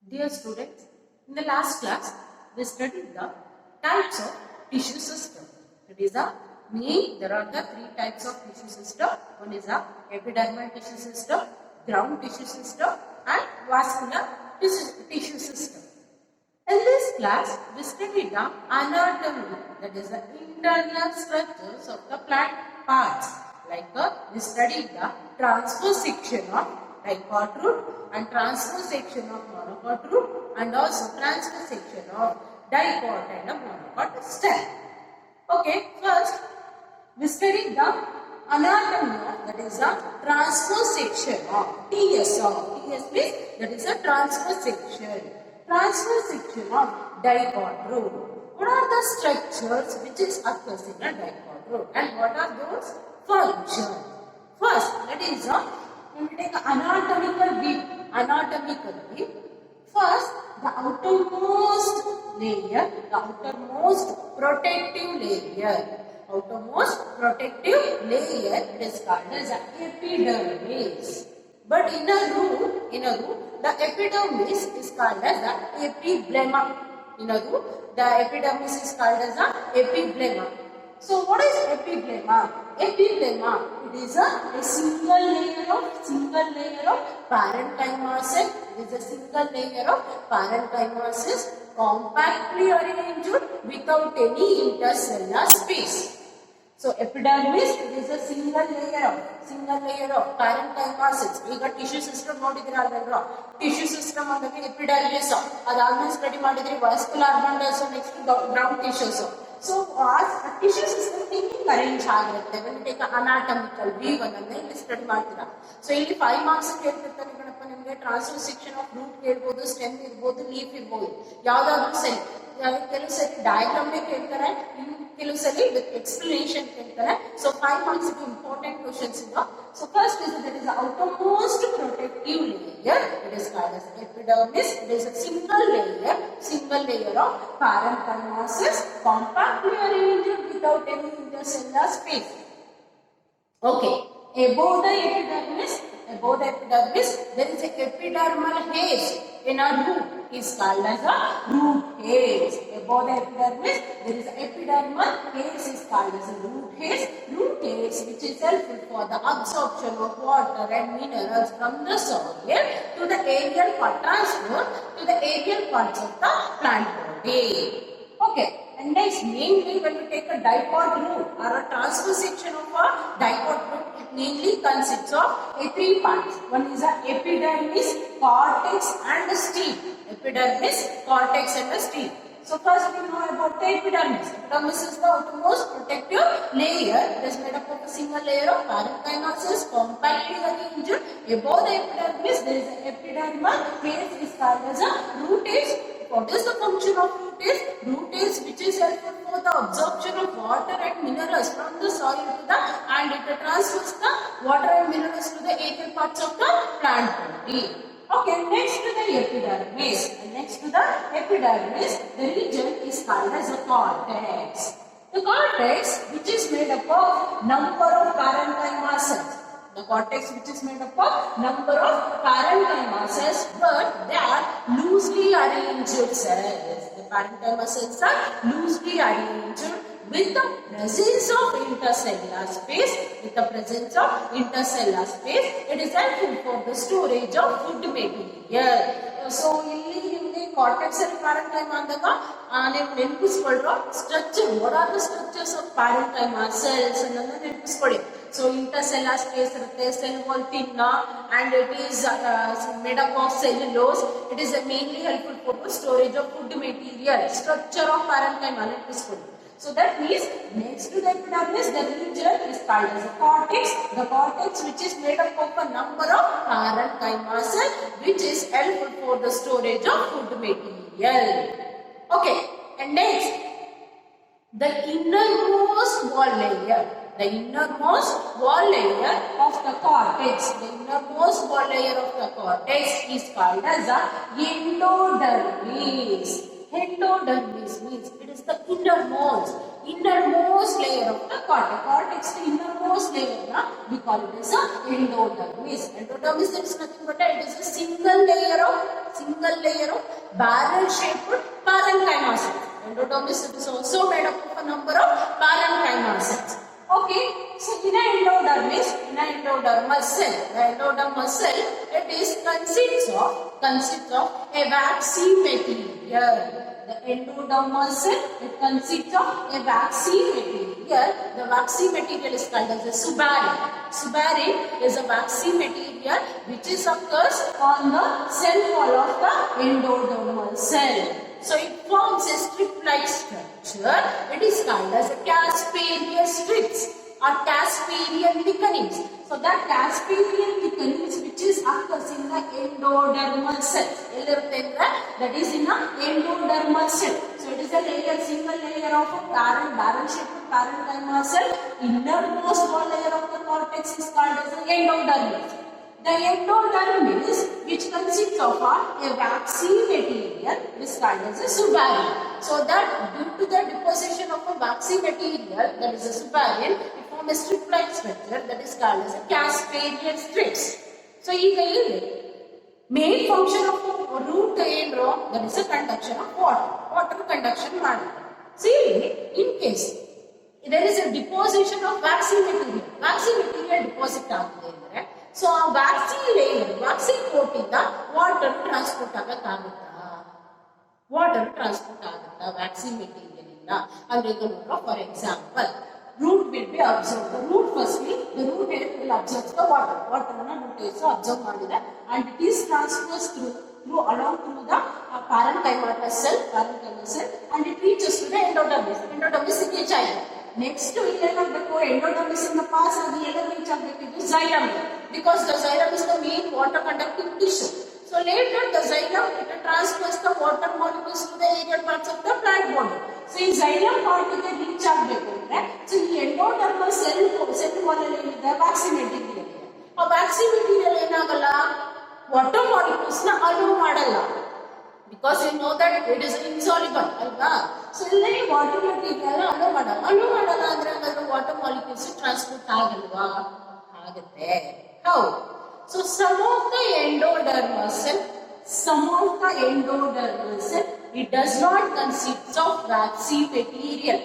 Dear students, in the last class we studied the types of tissue system. It is a there are the three types of tissue system. One is a epidermal tissue system, ground tissue system and vascular tissue system. In this class we studied the anatomy, that is the internal structures of the plant parts. Like we studied the transverse section of Dicot root and transverse section of Monocot root and also transverse section of Dicot and a Monocot stem. Okay, first we studied the anatomy of, that is a transverse section of TS means that is a transverse section. Transverse section of Dicot root. What are the structures which is occurs in a Dicot root and what are those functions? First, that is we will take anatomical view. First, the outermost layer, the outermost protective layer. It is called as epidermis. But in a root, the epidermis is called as the epiblema. In a root, the epidermis is called as the epiblema. So what is epiblema? Epiblema, it is a single layer of parenchyma cell. It is a single layer of parenchyma cells compactly arranged without any intercellular space. So epidermis is a single layer of parenchyma cells. We got tissue system nodidira. Tissue system andare epidermis. Adalme study madidre vascular bundles next ground tissues. So as a tissue system arrange ಆಗಿರುತ್ತೆ. When you take an anatomical view ಅನ್ನೋದನ್ನ study ಮಾಡ್ತೀರಾ. So ಇಲ್ಲಿ 5 marks ಕೇಳ್ತಿರ್ತಾರೆ ಕಣಪ್ಪ ನಿಮಗೆ transverse section of root ಕೇಳಬಹುದು, stem ಇರಬಹುದು, leaf ಇರಬಹುದು. ಯಾವುದಾದ್ರೂ ಸರಿ. ಕೆಲವು ಸರಿ ಡಯಾಗ್ರಾಮ್ ಕೇಳ್ತಾರೆ, ಕೆಲವು ಸರಿ ವಿತ್ ಎಕ್ಸ್ಪ್ಲನೇಷನ್ ಕೇಳ್ತಾರೆ. So 5 marks important questions ಇದೆ. So first is that is the outermost protective layer. It is called as epidermis. It is a single layer of parenchyma cells compactly arranged without any intercellular space. Okay, above the epidermis, there is a epidermal haze in a root. Is called as a root haze. Above the epidermis, there is epidermal haze is called as a root haze. Root haze, which is helpful for the absorption of water and minerals from the soil to the aerial part, transfer to the aerial parts of the plant body. Okay. And next, mainly when we take a dicot root or a transverse section of a dicot root, it mainly consists of three parts. One is a epidermis, cortex and the stem. Epidermis, cortex and the stem. So first we know about the epidermis. Epidermis is the outermost protective layer. It is made up of a single layer of parenchyma cells compactly arranged. Above the epidermis, there is an epidermal phase is called as a root haze. What is the function of root haze? Root haze, which is helpful for the absorption of water and minerals from the soil to the, and it transfers the water and minerals to the aerial parts of the plant body. Okay, next to the epidermis, the region is called as a cortex. The cortex, which is made up of number of parenchyma cells. The cortex, which is made up of number of parenchyma cells, but they are loosely arranged cells. The parenchyma cells are loosely arranged with the presence of intercellular space. It is helpful for the storage of food material. So, ಇಲ್ಲಿ cortex and parenchyma ಅಂದಾಗ ನೀವು ನೆನಪಿಸ್ಕೊಳ್ಳೋ structure. What are the structures of parenchyma cells ಅನ್ನೋದನ್ನ ನೆನಪಿಸ್ಕೊಳ್ಳಿ. So intercellular space irutte, cell wall thin and it is made up of cellulose. It is mainly helpful for the storage of food material. Structure of parenchyma ನೆನಪಿಸ್ಕೊಳ್ಳಿ. So that means next to the epidermis, the region is called as a cortex. The cortex, which is made up of a number of parenchyma cells, which is helpful for the storage of food material. Okay, and next, the innermost wall layer. The innermost wall layer of the cortex. The innermost wall layer of the cortex is called as a endodermis. Endodermis means it is the innermost. innermost layer of the cortex. Cortex the innermost layer, we call it as a endodermis. Endodermis, that is nothing but it is a single layer of barrel-shaped parenchyma cells. Endodermis is also made up of a number of parenchyma cells. Okay, so in an endodermal cell, the endodermal cell, it is consists of a waxy material. The endodermal cell, it consists of a waxy material. The waxy material is called as a suberin. Suberin is a waxy material which is occurs on the cell wall of the endodermal cell. So it forms a strip-like structure. It is called as a Casparian strips or Casparian thickenings. So that Casparian thickenings which is occurs in the endodermal cell. That is in the endodermal cell. So it is a layer, single layer of a barrel-shaped parenchyma cell. Innermost one layer of the cortex is called as the endodermis. The endodermis, which consists of a waxy material, is called as a suberin. So that due to the deposition of a waxy material, that is a suberin, it forms a strip-like structure that is called as a Casparian strips. So here, main function of the root enro, that is a conduction of water conduction matter. See, in case there is a deposition of waxy material deposit agade. So a waxy layer, waxy coat in the water transport agata. Water transport agata, waxy material in the. For example, root will be absorbed. The root will absorb the water. Water root is absorbed and it is transferred along through the parenchyma cell and it reaches to the endodermis. Endodermis is a giant. Next to endodermis in the past and the reach of xylem because the xylem is the main water conducting tissue. So later the xylem it transfers the water molecules to the aerial parts of the plant body. So in xylem part to the reach of so the endodermal cell wall the waxy material. A waxy material water molecules na allow madalla. Because you know that it is insoluble, so in water material allow madalla water molecules transport agate. How? So some of the endodermal cell, it does not consist of waxy material.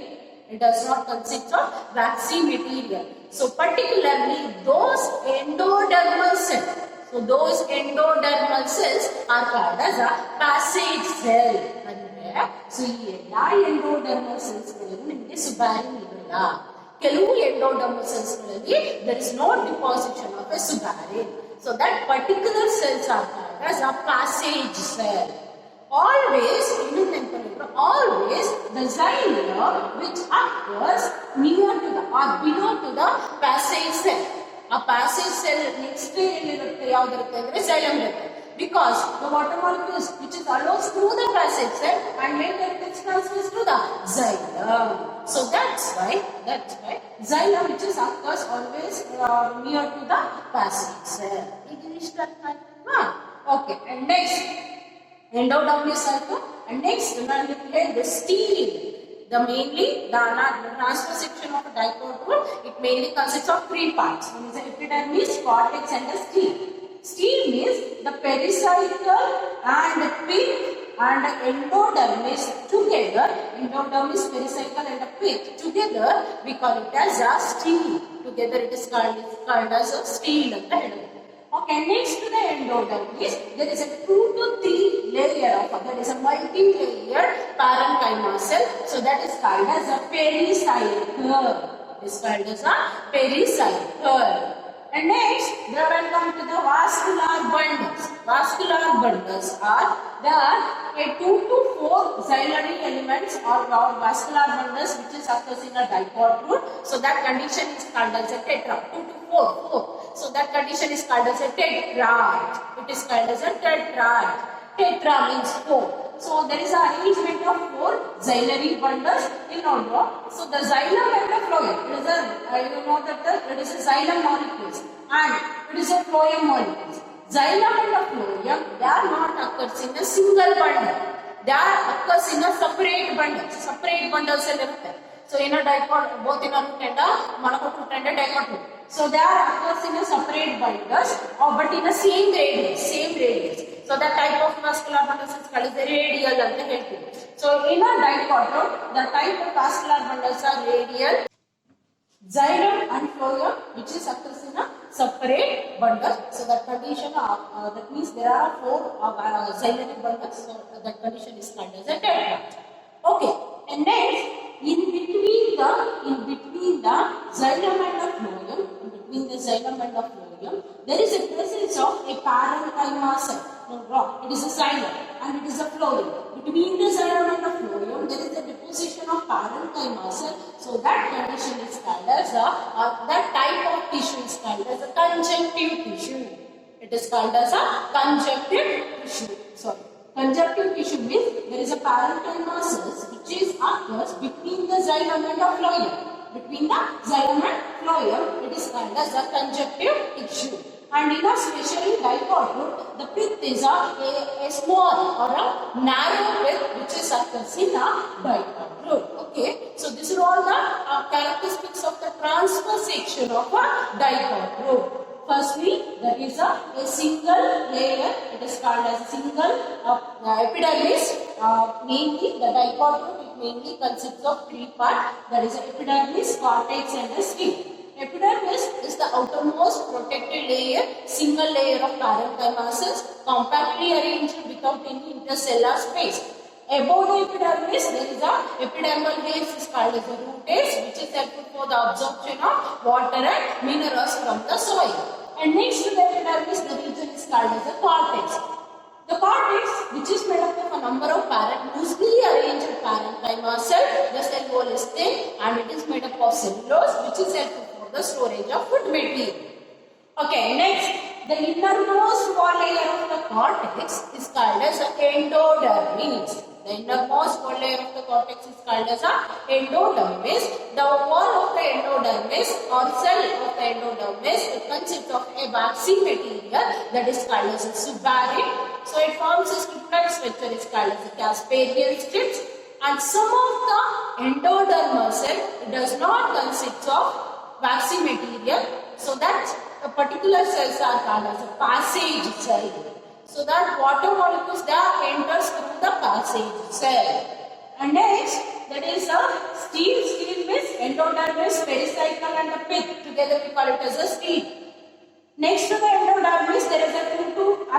So particularly those endodermal cells. So those endodermal cells are called as a passage cell. So endodermal cells suberin endodermal cells there is no deposition of a suberin. So that particular cells are called as a passage cell. Always the xylem which occurs near to the or below to the passage cell. A passage cell next to xylem because the water molecules which is allows through the passage cell and later it transfers to the xylem. So that's why xylem which is occurs always near to the passage cell. Okay, and next endodermis cycle and next the stele. The transfer section of a dicot root, it mainly consists of three parts. One is the epidermis, cortex and the stele. Stele means the pericycle and the pith and the endodermis together. Endodermis, pericycle and the pith together, we call it as a stele. Together it is called as a stele. Okay, next to the endodermis, there is a 2 to 3 layer of that is a multi-layer parenchyma cell. So that is called as a pericycle. It is called as a pericycle. And next, we will come to the vascular bundles. Vascular bundles are a 2 to 4 xylem elements or vascular bundles which is occurs in a dicot root. So that condition is called as a tetra. 2 to 4. So that condition is called as a tetrad. It is called as a tetrad. Tetra means 4. So there is an arrangement of 4 xylem bundles in order. So the xylem and the phloem, it is a xylem molecules and it is a phloem molecules. Xylem and the phloem, they are not occurs in a single bundle. They are occurs in a separate bundles. Separate bundles. So in a dicot, both in a root and a monocot root and a dicot root. So they are occurs in a separate binders, but in a same radius. So that type of vascular bundles is called as the radial and the healthy. So in a dicot root, the type of vascular bundles are radial, xylem and phloem, which is occurs in a separate bundle. So that condition, that means there are 4 xylem bundles. So that condition is called as a tetrad. Okay, and next in between the xylem and the phloem, there is a presence of a parenchyma cell. No, wrong. It is a xylem and it is a phloem. Between the xylem and the phloem, there is a deposition of parenchyma cell. So that condition is called as that type of tissue is called as a conjunctive tissue. It is called as a conjunctive tissue. Sorry. Conjunctive tissue means there is a parenchyma cells which is occurs between the xylem and the phloem. Between the xylem and phloem, it is called as a conjunctive tissue. And in a especially dicot root, the pith is a small or a narrow pith which is occurs in a dicot root. Okay, so these are all the characteristics of the transverse section of a dicot root. Firstly, there is a single layer. It is called as a single epidermis. Mainly, the dicot root it mainly consists of 3 parts. That is epidermis, cortex, and the skin. Epidermis is the outermost protected layer, single layer of parenchyma cells, compactly arranged without any intercellular space. Above the epidermis, there is a epidermal haze is called as a root haze, which is helpful for the absorption of water and minerals from the soil. And next to the epidermis, the region is called as a cortex. The cortex, which is made up of a number of loosely arranged parenchyma cells, the cell wall is thin and it is made up of cellulose, which is helpful for the storage of food material. Okay, next, the innermost wall layer of the cortex is called as endodermis. The innermost wall layer of the cortex is called as endodermis. The wall of the endodermis or cell of the endodermis it consists of a waxy material that is called as a suberin. So it forms a strip-like structure is called as a Casparian strips. And some of the endodermal cell does not consist of waxy material. So that a particular cells are called as a passage cell. So that water molecules that enters through the passage cell. And next, that is a stele. Stele means endodermis, pericycle and the pith. Together we call it as a stele. Next to the endodermis, there is a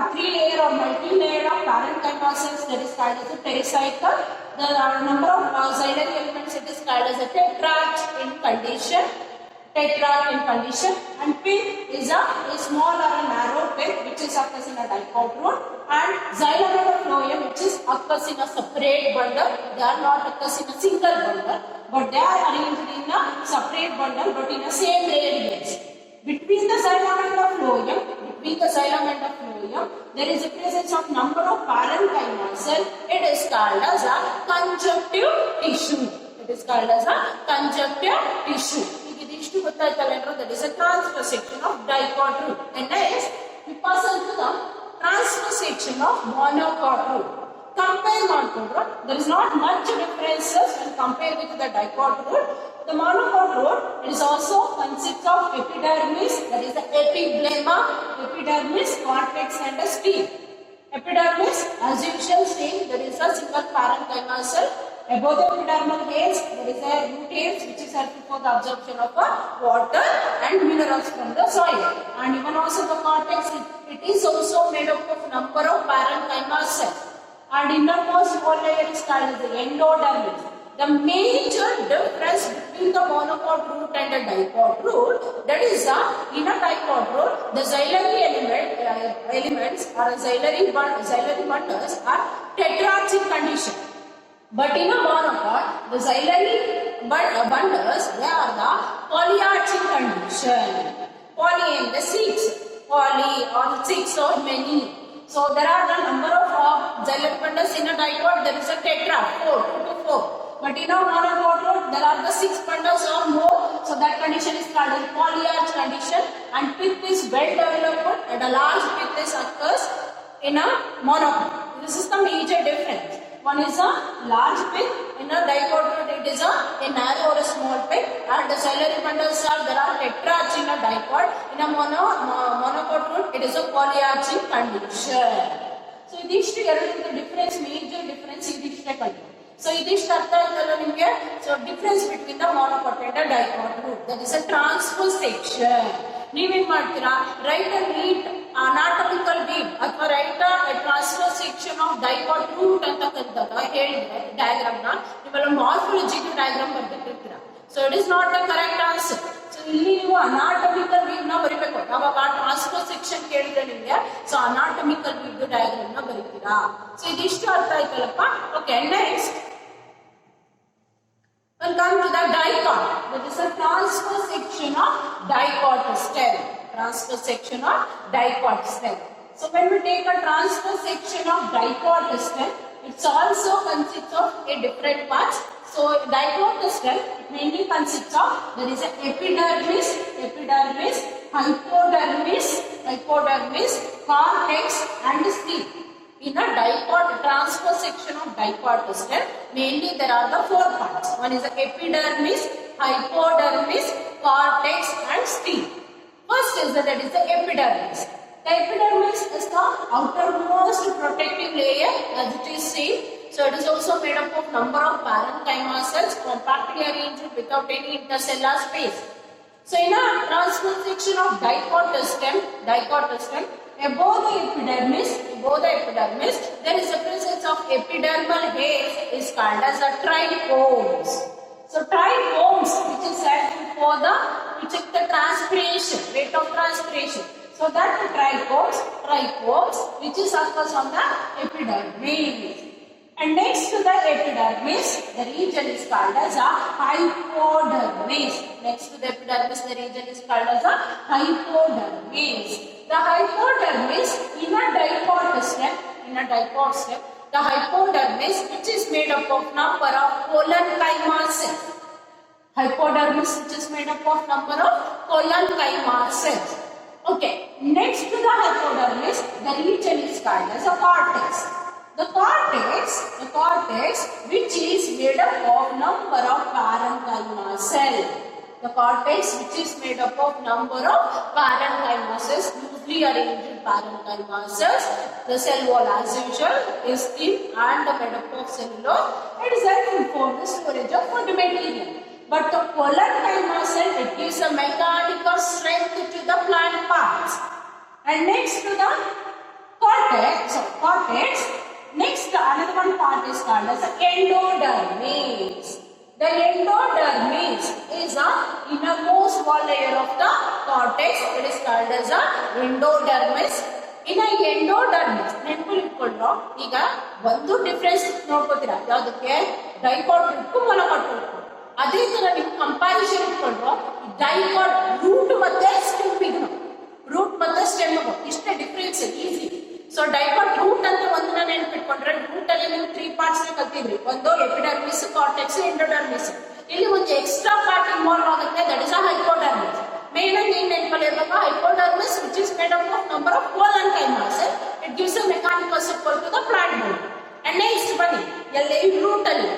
3-layer or multi-layer of parenchyma cells that is called as a pericycle. The number of auxiliary elements it is called as a tetrad in condition. And pith is a small or a narrow pith which is occurs in a dicot root, and xylem and a phloem which is occurs in a separate bundle. They are not occurs in a single bundle, but they are arranged in a separate bundle but in a same radius. Between the xylem and the phloem, there is a presence of number of parenchyma cells. It is called as a conjunctive tissue. It is called as a conjunctive tissue. That is a transverse section of dicot root. And next, we pass on to the transverse section of monocot root. Compare monocot root. There is not much differences when compared with the dicot root. The monocot root it is also consists of epidermis, that is the epiglemma, epidermis, cortex, and a stele. Epidermis, as usual, same. There is a single parenchyma cell. Above the epidermal haze, there is a root haze which is helpful for the absorption of water and minerals from the soil. And even also the cortex, it is also made up of number of parenchyma cells. And innermost wall layer is called as the endodermis. The major difference between the monocot root and the dicot root, that is in a dicot root, the xylem elements or xylem bundles are tetrads in condition. But in a monocot, the xylem bundles, they are the polyads in condition. Poly in the 6, poly or 6 or many. So there are the number of xylem bundles in a dicot, there is a tetrad, 2 to 4. But in a monocot root, there are the 6 bundles or more. So that condition is called a polyarch condition. And pith is well developed and a large pith is occurs in a monocot. This is the major difference. One is a large pig. In a dicot root, it is a narrow or a small pig. And the ciliary bundles are, there are tetrarch in a dicot. In a monocot root, it is a polyarching condition. So idistu eradu difference, major difference idistu kalli. So idistu artha aitalla nimge. So difference between the monocot and the dicot root, that is a transverse section. ನೀವು ಏನು ಮಾಡ್ತೀರಾ, write a neat anatomical view ಅಥವಾ write a transverse section of dicot root ಅಂತ ಕರೆದಾಗ ಹೇಳಿದ್ರೆ diagram ನ ನೀವೆಲ್ಲ morphological diagram ಬರ್ತಿರ್ತೀರಾ. So it is not the correct answer. So ಇಲ್ಲಿ ನೀವು ಅನಾಟಮಿಕಲ್ ವ್ಯೂ ನ ಬರಿಬೇಕು. ಅವಾಗ ಟ್ರಾನ್ಸ್ಫರ್ ಸೆಕ್ಷನ್ ಕೇಳಿದ್ರೆ ನಿಮಗೆ ಸೊ ಅನಾಟಮಿಕಲ್ ವ್ಯೂ ಡಯಾಗ್ರಾಮ್ ನ ಬರೀತೀರಾ. ಸೊ ಇದಿಷ್ಟು ಅರ್ಥ ಆಯ್ತಲ್ಲಪ್ಪ. Okay, next we'll come to the dicot. That is a transverse section of dicot stem. Transverse section of dicot stem. So when we take a transverse section of dicot stem, it also consists of a different parts. So dicot stem mainly consists of, there is a epidermis, hypodermis, cortex and stem. In a dicot, transverse section of dicot stem, mainly there are the four parts. One is the epidermis, hypodermis, cortex and stem. First is that is the epidermis. The epidermis is the outermost protective layer, as it is seen. So it is also made up of number of parenchyma cells compactly arranged without any intercellular space. So in a transverse section of dicot stem, above the epidermis, there is a presence of epidermal hairs, is called as a trichomes. So trichomes, which is said for the, to check the transpiration, rate of transpiration. So that the trichomes, which is occurs on the epidermis. And next to the epidermis, the region is called as a hypodermis. Next to the epidermis, the region is called as a hypodermis. The hypodermis in a dicot stem, the hypodermis, which is made up of number of parenchyma cells. Hypodermis, which is made up of number of parenchyma cells. Okay, next to the hypodermis, the region is called as a cortex. The cortex, which is made up of number of parenchyma cells. The cortex, which is made up of number of parenchyma cells, loosely arranged parenchyma cells. The cell wall, as usual, is thin and made up of cellulose. It is helpful for the storage of food material. But the parenchyma cell, it gives a mechanical strength to the plant parts. And next to the cortex, next another one part is called as endodermis. The endodermis is the innermost wall layer of the cortex. It is called as a endodermis. In a endodermis, ನೆನಪಿಟ್ಕೊಳ್ಳೋ ಈಗ ಒಂದು difference ನೋಡ್ಕೋತೀರಾ, ಯಾವುದಕ್ಕೆ dicot root monocot root. ಅದೇ ತರ ನೀವು comparison ಇಟ್ಕೊಂಡ್ರು dicot root ಮತ್ತೆ stem ಇಷ್ಟೇ difference, easy. So dicot root ಅಂತ ಒಂದನ್ನ ನೆನಪಿಟ್ಕೊಂಡ್ರೆ ರೂಟ್ ಅಲ್ಲಿ ನೀವು 3 ಪಾರ್ಟ್ಸ್ ನ ಕಲ್ತಿದ್ರಿ. ಒಂದು ಎಪಿಡರ್ಮಿಸ್, ಕಾರ್ಟೆಕ್ಸ್, ಎಂಡೋಡರ್ಮಿಸ್. ಇಲ್ಲಿ ಒಂದು ಎಕ್ಸ್ಟ್ರಾ ಪಾರ್ಟ್ ಇನ್ವಾಲ್ವ್ ಆಗುತ್ತೆ, that is a hypodermis. Main ಆಗಿ ಏನ್ ನೆನಪಲ್ಲಿರಬೇಕು, hypodermis which is made up of number of parenchyma cells. It gives a mechanical support to the plant body. And next ಬನ್ನಿ ಎಲ್ಲಿ root ಅಲ್ಲಿ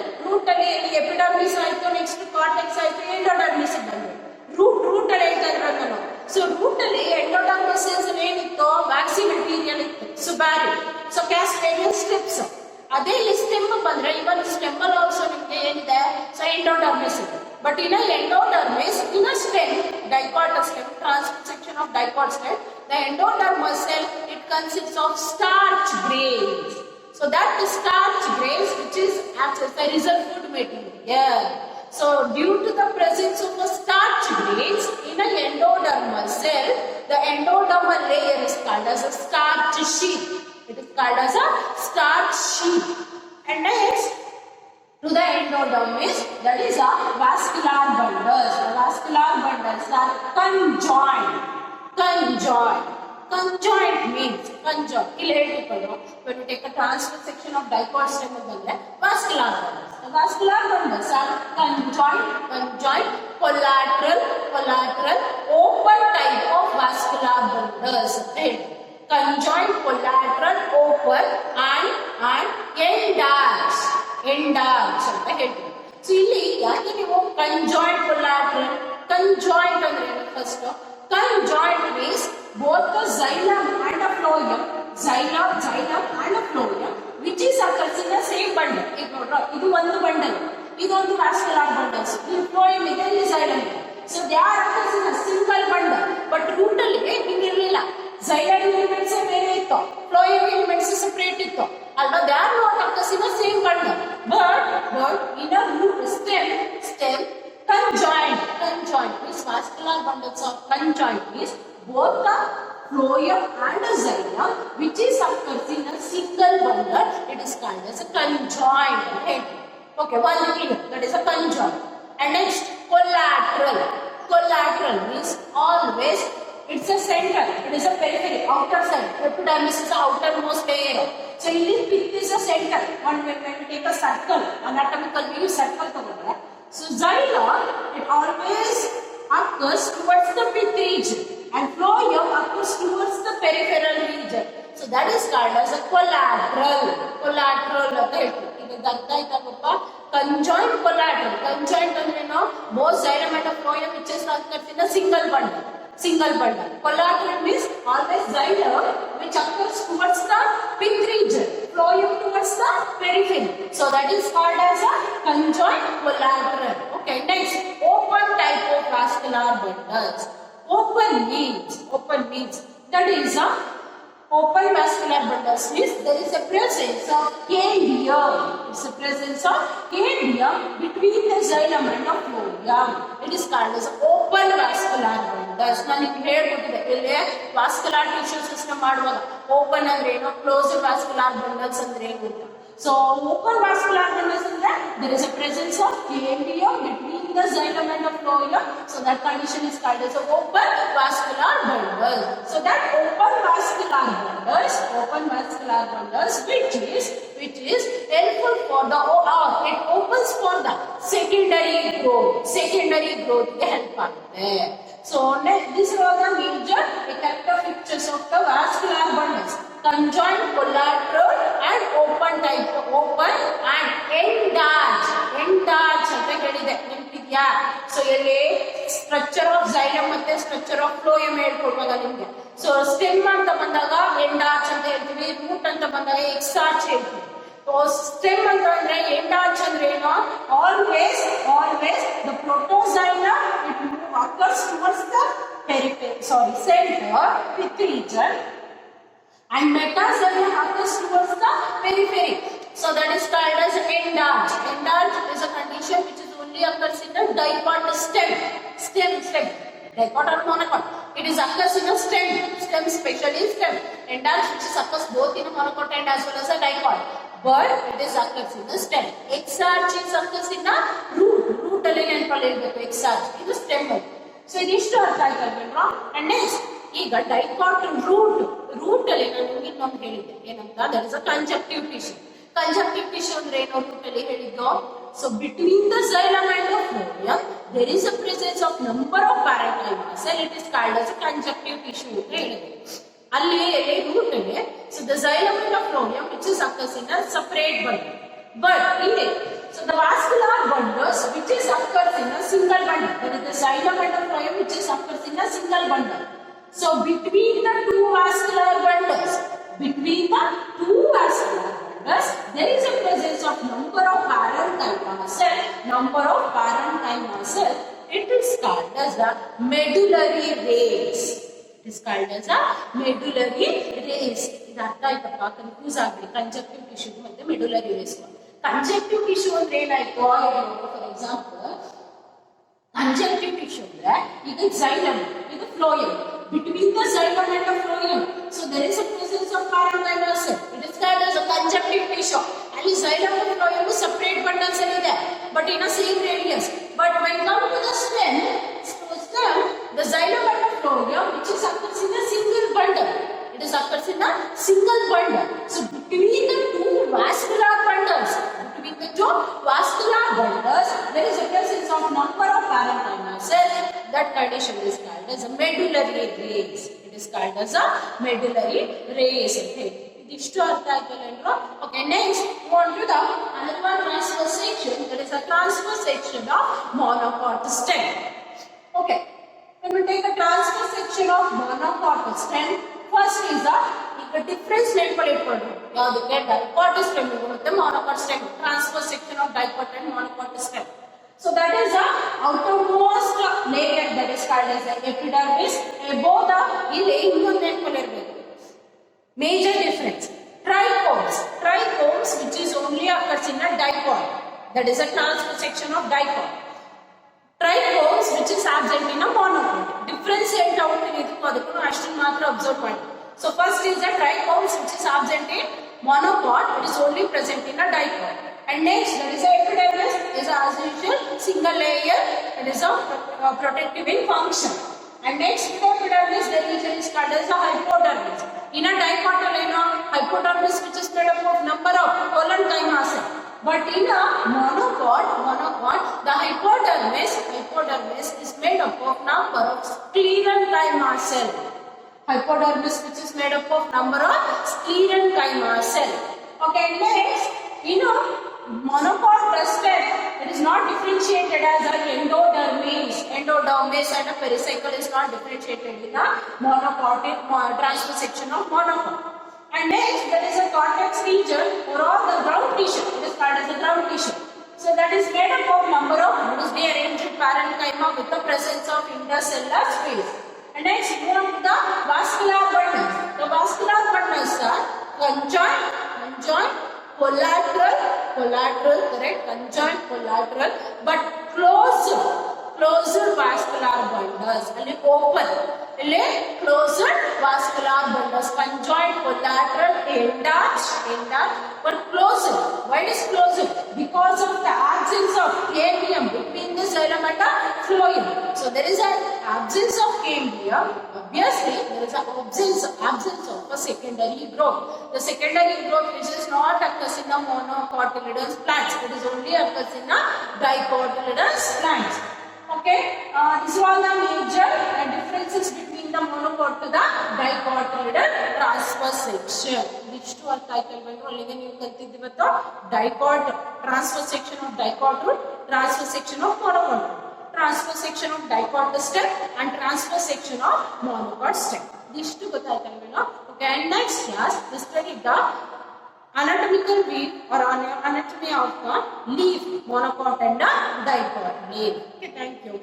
epidermis ಆಯ್ತು, next cortex ಆಯ್ತು, endodermis ಬಂದು root ಅಲ್ಲಿ ಹೇಳ್ತಾ ಇರೋದು ನಾನು. ಸೊ ರೂಟ್ ಅಲ್ಲಿ ಎಂಡೋಡರ್ಮಿಸ್ ಏನಿತ್ತು, ವ್ಯಾಕ್ಸಿ ಮೆಟೀರಿಯಲ್ ಇತ್ತು, ಸುಬ್ಯಾರಿ, ಸೊ ಕ್ಯಾಸ್ಕೇಡಿಯನ್ ಸ್ಟ್ರಿಪ್ಸ್. ಅದೇ ಇಲ್ಲಿ ಸ್ಟೆಮ್ ಬಂದ್ರೆ ಇವನ್ ಸ್ಟೆಮ್ ಅಲ್ಲಿ ಆಲ್ಸೋ ನಿಮ್ಗೆ ಏನಿದೆ, ಸೊ ಎಂಡೋಡರ್ಮಿಸ್ ಇದೆ. But in endodermis in a stem, dicot stem, transfer section of dicot stem, the endodermis cell it consists of starch grains. So that starch grains, which is acts as a reserve food material. So due to the presence of the starch grains in an endodermal cell, the endodermal layer is called as a starch sheath. It is called as a starch sheath. And next to the endodermis, that is a vascular bundles. The vascular bundles are conjoined. Conjoint means conjoint. ಇಲ್ಲಿ ಹೇಳ್ತಿಕೊಳ್ಳೋ when you take a transverse section of dicot stem ಬಂದ್ರೆ vascular bundles. The vascular bundles are conjoint, collateral, open type of vascular bundles. Conjoint, collateral, open and end-dash. ಎಂಡಾರ್ಚ್ ಅಂತ ಹೇಳ್ತೀವಿ. So ಇಲ್ಲಿ ಯಾಕೆ ನೀವು conjoint collateral, conjoint ಅಂದ್ರೆ first conjoint means both the xylem and the phloem, xylem and the phloem which is occurs in the same bundle. ಈಗ ನೋಡ್ರ ಇದು ಒಂದು ಬಂಡಲ್, ಇದೊಂದು vascular bundles, ಈ phloem ಇದೆ, ಇಲ್ಲಿ xylem ಇದೆ. So they are occurs in a single bundle. But root ಅಲ್ಲಿ ಹಿಂಗಿರಲಿಲ್ಲ, xylem elements ಬೇರೆ ಇತ್ತು, phloem elements separate ಇತ್ತು ಅಲ್ವಾ. They are not occurs in the same bundle. But in a root stem conjoint means vascular bundles are conjoint means both the phloem and the xylem which is occurs in a single bundle, it is called as a conjoint. Okay, one clear, that is a conjoint. And next collateral means always it's a center, it is a periphery, outer side. Epidermis is the outermost layer. So in this pith is a center. When we take a circle, anatomical view circle togondre, so xylem it always occurs towards the pith region and phloem occurs towards the peripheral region. So that is called as a collateral ಅಂತ ಹೇಳ್ತೀವಿ. ಇದಕ್ಕೆ ಅರ್ಥ ಆಯ್ತಾ ಪಾಪ? Conjoint collateral. Conjoint ಅಂದ್ರೆ ನಾವು both xylem and phloem which is occurs in a single bundle. Collateral means always xylem which occurs towards the pith region, phloem towards the periphery. So that is called as a conjoint collateral. Okay, next, open type of vascular bundles. Open means that is a open vascular bundles means there is a presence of cambium. It's a presence of cambium between the xylem and the phloem. It is called as open vascular bundles. ನಾನು ನಿಮಗೆ ಹೇಳ್ಕೊಟ್ಟಿದ್ದೆ ಇಲ್ಲಿ vascular tissue system ಮಾಡುವಾಗ open ಅಂದ್ರೆ ಏನು, closed vascular bundles ಅಂದ್ರೆ ಏನು ಅಂತ. So open vascular bundles ಅಂದ್ರೆ there is a presence of cambium between the xylem and the phloem. So that condition is called as a open vascular bundle. So that open vascular bundles which is helpful for the it opens for the secondary growth ಗೆ help ಆಗುತ್ತೆ. So these are the major characteristics of the vascular bundles: conjoint, collateral and open type. Open and enlarged ಅಂತ ಹೇಳಿದೆ, ನೆನಪಿದ್ಯಾ? So ಇಲ್ಲಿ structure of xylem ಮತ್ತೆ structure of phloem ಹೇಳ್ಕೊಡುವಾಗ ನಿಮ್ಗೆ. So stem ಅಂತ ಬಂದಾಗ ಎಂಡಾರ್ಚ್ ಅಂತ ಹೇಳ್ತೀವಿ, ರೂಟ್ ಅಂತ ಬಂದಾಗ ಎಕ್ಸಾರ್ಚ್ ಹೇಳ್ತೀವಿ. ಸ್ಟೆಮ್ ಅಂತ ಅಂದ್ರೆ ಎಂಡಾರ್ಚ್ ಅಂದ್ರೆ ಏನು, always the protoxylem it occurs towards the center pith region and metaxylem occurs towards the periphery. So that is called as enlarged. Enlarged is a condition which is only occurs in the dicot stem. Dicot or monocot. It is occurs in a stem, especially stem. Enlarged which is occurs both in a monocot and as well as a dicot. But it is occurs in the stem. Exarch is occurs in a root ಅಲ್ಲಿ ನೆನಪಲ್ಲಿ ಇರಬೇಕು. exarch ಇದು stem. So ಇದಿಷ್ಟು ಅರ್ಥ ಆಯ್ತಲ್ವಾ? And next ಈಗ dicot root ಅಲ್ಲಿ ನಾನು ನಿಮಗೆ ಇನ್ನೊಂದು ಹೇಳಿದ್ದೆ ಏನಂತ, that is a conjunctive tissue. Conjunctive tissue ಅಂದ್ರೆ ಏನು root ಅಲ್ಲಿ ಹೇಳಿದ್ದು? So between the xylem and the phloem there is a presence of number of parenchyma cell. It is called as a conjunctive tissue ಅಂತ ಹೇಳಿದೆ. ಅಲ್ಲಿ root ಅಲ್ಲಿ so the xylem and the phloem which is occurs in a separate bundle. But so the vascular bundles which is occurs in a single bundle, that is the xylem and the phloem which is occurs in a single bundle. So between the two vascular bundles there is a presence of number of parenchyma cell. It is called as a medullary race. ಇದು ಅರ್ಥ ಆಯ್ತಪ್ಪ? Confuse ಆಗಲಿ ಕಂಜಕ್ಟಿವ್ tissue ಮತ್ತೆ medullary race. ಕಂಜಕ್ಟಿವ್ tissue ಅಂದ್ರೆ ಏನಾಯ್ತು? For example ಕಂಜಕ್ಟಿವ್ tissue ಅಂದ್ರೆ ಈಗ xylem ಇದು phloem. Between the xylem and the phloem so there is a presence of parenchyma cell. It is called as a conjunctive tissue. ಅಲ್ಲಿ xylem and phloem separate bundles ಇದೆ but in a same radius. But when come to the stem the xylem and the phloem which is occurs in a single bundle. It is occurs in a single bundle. So between the two vascular bundles there is a presence of number of parenchyma cells. That condition is called as a medullary race. It is called as a medullary race. Okay, ಇದಿಷ್ಟು ಅರ್ಥ ಆಯ್ತಲ್ಲ? Okay, next move on to the another one is a transverse section of monocot stem. Okay, when we take a transverse section of monocot stem, first is the difference ಯಾವ್ದಕ್ಕೆ dicot stem ಮತ್ತೆ monocot stem, transverse section of dicot and monocot stem. So that is the outermost layer that is called as the epidermis. Above the ಇಲ್ಲಿ ಇನ್ನೊಂದು ನೆನಪಲ್ಲಿರಬೇಕು major difference. Trichomes which is only occurs in a dicot, that is a transverse section of dicot. Trichomes which is absent in a monocot. Differentiate out ಇದಕ್ಕೂ ಅದಕ್ಕೂ ಅಷ್ಟನ್ನು ಮಾತ್ರ observe ಮಾಡಿ. So first is the trichomes which is absent in monocot, it is only present in a dicot. And next that is a epidermis, is as usual single layer, it is a protective in function. And next to the epidermis there is called as a hypodermis. In a dicot hypodermis which is made up of number of colon cell. But in a monocot the hypodermis is made up of number of sclerenchyma cell. Hypodermis which is made up of number of sclerenchyma cell. Okay, next monocot stem, it is not differentiated as a endodermis and a pericycle is not differentiated in a monocotic transverse section of monocot. And next there is a cortex region or all the ground tissue, it is called as the ground tissue. So that is made up of number of loosely arranged parenchyma with the presence of intercellular space. And next move on to the vascular bundles. The vascular bundles are conjoint, collateral, correct, conjoint, collateral, but closed vascular bundles. Ali open, closed vascular bundles, conjoint, collateral, enlarged, but closed. Why it is closed? Because of the absence of cambium between the xylem and the phloem. So there is an absence of cambium. Obviously, there is an absence of a secondary growth. The secondary growth which is not occurs in the monocotyledonous plants, it is only occurs in the dicotyledonous plants. Okay, these are all the major differences between the monocot to the dicotyledon transverse section. Which two are ಅಲ್ಲಿಗೆ ನೀವು ಕಲ್ತಿದ್ದು ಇವತ್ತು dicot, transverse section of dicot root, transverse section of monocot root, transverse section of dicot stem and transverse section of monocot stem. These two ಗೊತ್ತಾಯ್ತಲ್ವೇನೋ? Okay, and next class we study the anatomical view or anatomy of the leaf, monocot and the dicot leaf. Okay, thank you.